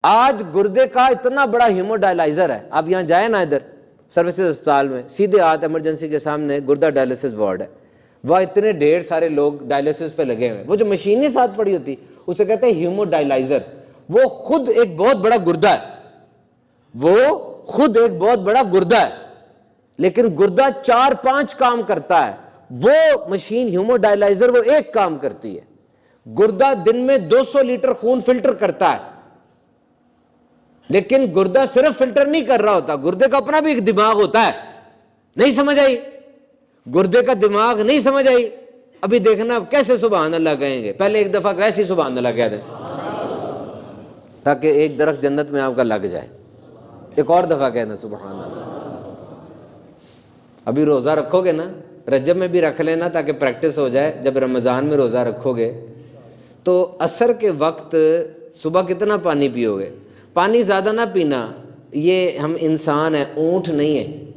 आज गुर्दे का इतना बड़ा हीमोडायलाइजर है, आप यहाँ जाए ना इधर सर्विसेज अस्पताल में, सीधे हाथ इमरजेंसी के सामने गुर्दा डायलिसिस वार्ड है, वह इतने ढेर सारे लोग डायलिसिस पे लगे हुए, वो जो मशीन ही साथ पड़ी होती उसे कहते हैं हीमोडायलाइजर। वो खुद एक बहुत बड़ा गुर्दा है, वो खुद एक बहुत बड़ा गुर्दा है, लेकिन गुर्दा 4-5 काम करता है, वो मशीन हीमोडायलाइजर वो एक काम करती है। गुर्दा दिन में 200 लीटर खून फिल्टर करता है, लेकिन गुर्दा सिर्फ फिल्टर नहीं कर रहा होता, गुर्दे का अपना भी एक दिमाग होता है। नहीं समझ आई? गुर्दे का दिमाग नहीं समझ आई? अभी देखना कैसे सुभान अल्लाह कहेंगे। पहले एक दफा वैसे ही सुभान अल्लाह कह दें, ताकि एक दरख्त जन्नत में आपका लग जाए। एक और दफा कह दें सुभान अल्लाह। अभी रोजा रखोगे ना, रजब में भी रख लेना ताकि प्रैक्टिस हो जाए। जब रमजान में रोजा रखोगे तो असर के वक्त सुबह कितना पानी पियोगे? पानी ज़्यादा ना पीना, ये हम इंसान हैं, ऊँट नहीं है।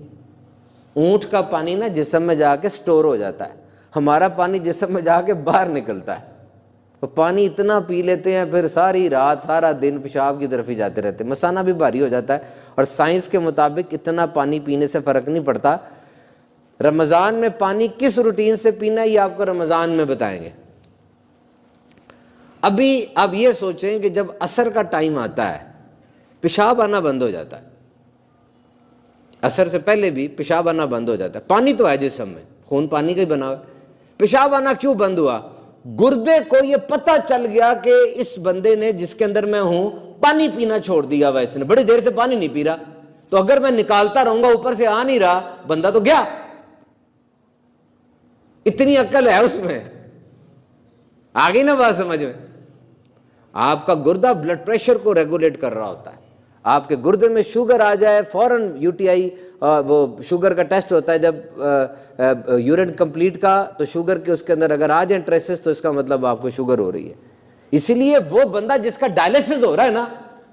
ऊँट का पानी ना जिस्म में जाके स्टोर हो जाता है, हमारा पानी जिस्म में जाके बाहर निकलता है। तो पानी इतना पी लेते हैं, फिर सारी रात सारा दिन पेशाब की तरफ ही जाते रहते हैं, मसाना भी भारी हो जाता है। और साइंस के मुताबिक इतना पानी पीने से फ़र्क नहीं पड़ता। रमज़ान में पानी किस रूटीन से पीना ये आपको रमज़ान में बताएंगे। अभी आप ये सोचें कि जब असर का टाइम आता है पेशाब आना बंद हो जाता है, असर से पहले भी पेशाब आना बंद हो जाता है। पानी तो है जिस्म में, खून पानी का ही बना हुआ, पेशाब आना क्यों बंद हुआ? गुर्दे को ये पता चल गया कि इस बंदे ने जिसके अंदर मैं हूं पानी पीना छोड़ दिया हुआ, इसने बड़ी देर से पानी नहीं पी रहा, तो अगर मैं निकालता रहूंगा ऊपर से आ नहीं रहा, बंदा तो गया। इतनी अक्ल है उसमें, आ गई ना बात समझ में? आपका गुर्दा ब्लड प्रेशर को रेगुलेट कर रहा होता है। आपके गुर्दे में शुगर आ जाए फौरन यूटीआई, वो शुगर का टेस्ट होता है जब यूरिन कंप्लीट का, तो शुगर के उसके अंदर अगर आ जाए ट्रेसेस तो इसका मतलब आपको शुगर हो रही है। इसीलिए वो बंदा जिसका डायलिसिस हो रहा है ना,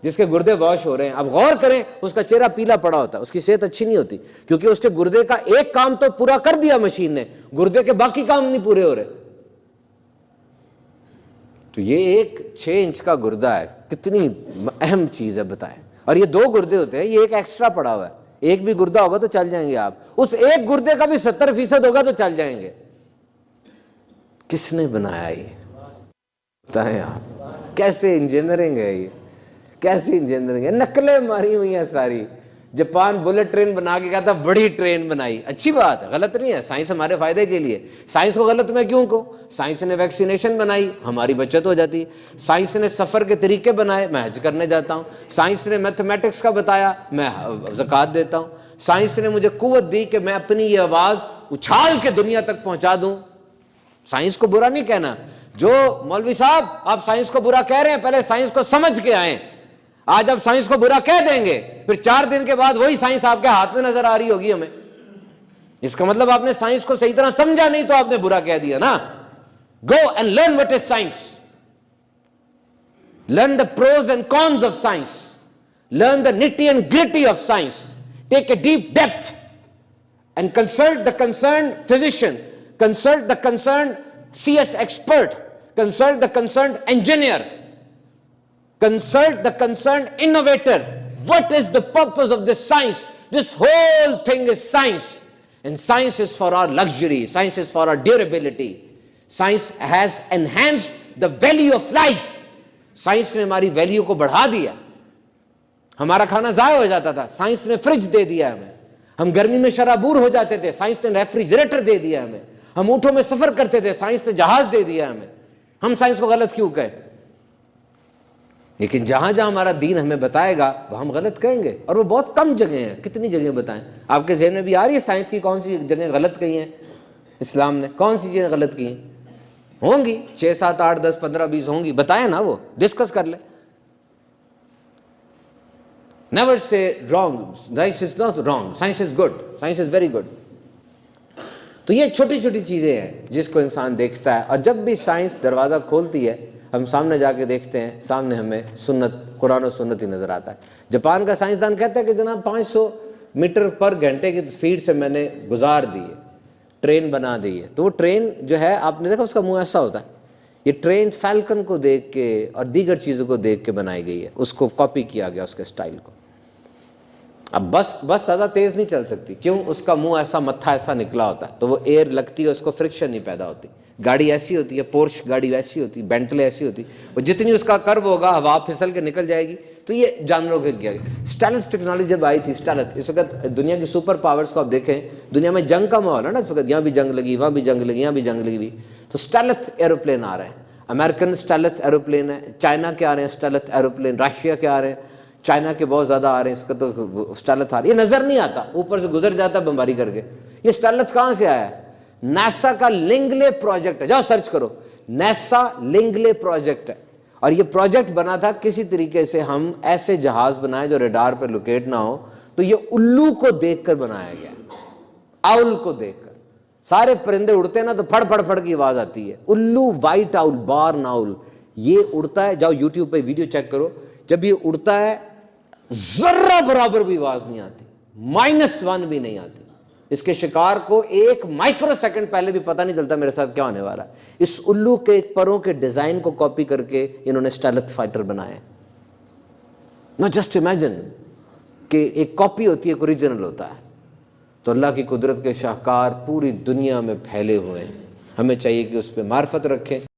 जिसके गुर्दे वॉश हो रहे हैं, अब गौर करें, उसका चेहरा पीला पड़ा होता है, उसकी सेहत अच्छी नहीं होती, क्योंकि उसके गुर्दे का एक काम तो पूरा कर दिया मशीन ने, गुर्दे के बाकी काम नहीं पूरे हो रहे। तो ये एक 6 इंच का गुर्दा है, कितनी अहम चीज है बताएं। और ये 2 गुर्दे होते हैं, ये एक एक्स्ट्रा पड़ा हुआ है, एक भी गुर्दा होगा तो चल जाएंगे आप, उस एक गुर्दे का भी 70% होगा तो चल जाएंगे। किसने बनाया ये बताएं आप? कैसे इंजीनियरिंग है ये, कैसी इंजीनियरिंग है? नकलें मारी हुई हैं सारी। जापान बुलेट ट्रेन बना के कहता बड़ी ट्रेन बनाई, अच्छी बात है, गलत नहीं है, साइंस हमारे फायदे के लिए। साइंस को गलत मैं क्यों कहूं? साइंस ने वैक्सीनेशन बनाई, हमारी बचत हो जाती है। साइंस ने सफर के तरीके बनाए, मैं हज करने जाता हूं। साइंस ने मैथमेटिक्स का बताया, मैं ज़कात देता हूं। साइंस ने मुझे कुव्वत दी कि मैं अपनी ये आवाज उछाल के दुनिया तक पहुंचा दूं। साइंस को बुरा नहीं कहना। जो मौलवी साहब आप साइंस को बुरा कह रहे हैं, पहले साइंस को समझ के आए। आज आप साइंस को बुरा कह देंगे, फिर 4 दिन के बाद वही साइंस आपके हाथ में नजर आ रही होगी हमें। इसका मतलब आपने साइंस को सही तरह समझा नहीं, तो आपने बुरा कह दिया ना। Go and learn what is science, learn the pros and cons of science, learn the nitty and gritty of science, take a deep depth and consult the concern physician, consult the concern CS expert, consult the concerned engineer, consult the concerned innovator. What is the purpose of this science? This whole thing is science, and science is for our luxury, science is for our durability. Science has enhanced the value of life. Science ने हमारी value को बढ़ा दिया। हमारा खाना जाया हो जाता था, साइंस ने फ्रिज दे दिया हमें। हम गर्मी में शराबूर हो जाते थे, साइंस ने रेफ्रिजरेटर दे दिया हमें। हम ऊँटों में सफर करते थे, साइंस ने जहाज दे दिया हमें। हम साइंस को गलत क्यों कहें? लेकिन जहां जहां हमारा दीन हमें बताएगा वह हम गलत कहेंगे, और वो बहुत कम जगह हैं। कितनी जगह बताएं? आपके ज़हन में भी आ रही है साइंस की कौन सी जगह गलत कही है? इस्लाम ने कौन सी चीज़ें गलत की हैं? होंगी 6, 7, 8, 10, 15, 20 होंगी, बताएं ना, वो डिस्कस कर ले। Never say wrong, science is not wrong, science is good, science is very good. तो ये छोटी छोटी चीज़ें हैं जिसको इंसान देखता है, और जब भी साइंस दरवाज़ा खोलती है, हम सामने जाके देखते हैं, सामने हमें सुन्नत, कुरान और सुन्नत ही नज़र आता है। जापान का साइंसदान कहता है कि जनाब 500 मीटर पर घंटे की स्पीड से मैंने गुजार दी है, ट्रेन बना दी है। तो वो ट्रेन जो है, आपने देखा उसका मुंह ऐसा होता है, ये ट्रेन फैल्कन को देख के और दीगर चीज़ों को देख के बनाई गई है, उसको कॉपी किया गया उसके स्टाइल को। अब बस ज़्यादा तेज़ नहीं चल सकती, क्यों? उसका मुंह ऐसा, मत्था ऐसा निकला होता है, तो वो एयर लगती है, उसको फ्रिक्शन नहीं पैदा होती। गाड़ी ऐसी होती है, पोर्श गाड़ी वैसी होती, बेंटले ऐसी होती, और जितनी उसका कर्व होगा हवा फिसल के निकल जाएगी। तो ये जानवरों के किया गया। स्टेलथ टेक्नोलॉजी जब आई थी, स्टेलथ, इस वक्त दुनिया की सुपर पावर्स को आप देखें, दुनिया में जंग का माहौल है ना इस वक्त, यहाँ भी जंग लगी, वहाँ भी जंग लगी, यहाँ भी जंग लगी, तो स्टेलथ एरोप्लेन आ रहे हैं। अमेरिकन स्टेलथ एरोप्लेन है, चाइना के आ रहे हैं स्टेलथ एरोप्लेन, रशिया के आ रहे हैं, चाइना के बहुत ज़्यादा आ रहे हैं, इसका तो स्टेलथ आ रही है। ये नज़र नहीं आता, ऊपर से गुजर जाता बमबारी करके। ये स्टेलथ कहाँ से आया है? नासा का लिंगले प्रोजेक्ट है, जाओ सर्च करो, नासा लिंगले प्रोजेक्ट है। और ये प्रोजेक्ट बना था किसी तरीके से हम ऐसे जहाज बनाए जो रडार पर लोकेट ना हो, तो ये उल्लू को देखकर बनाया गया, आउल को देखकर। सारे परिंदे उड़ते हैं ना तो फड़ फड़ फड़ की आवाज आती है। उल्लू, वाइट आउल, बार्न आउल, ये उड़ता है, जाओ यूट्यूब पे वीडियो चेक करो, जब ये उड़ता है जर्रा बराबर भी आवाज नहीं आती, -1 भी नहीं आती। इसके शिकार को 1 माइक्रो सेकंड पहले भी पता नहीं चलता मेरे साथ क्या होने वाला है। इस उल्लू के परों के डिजाइन को कॉपी करके इन्होंने स्टेलथ फाइटर बनाए। ना जस्ट इमेजिन कि एक कॉपी होती है, एक ओरिजिनल होता है। तो अल्लाह की कुदरत के शाहकार पूरी दुनिया में फैले हुए हैं, हमें चाहिए कि उस पर मार्फत रखें।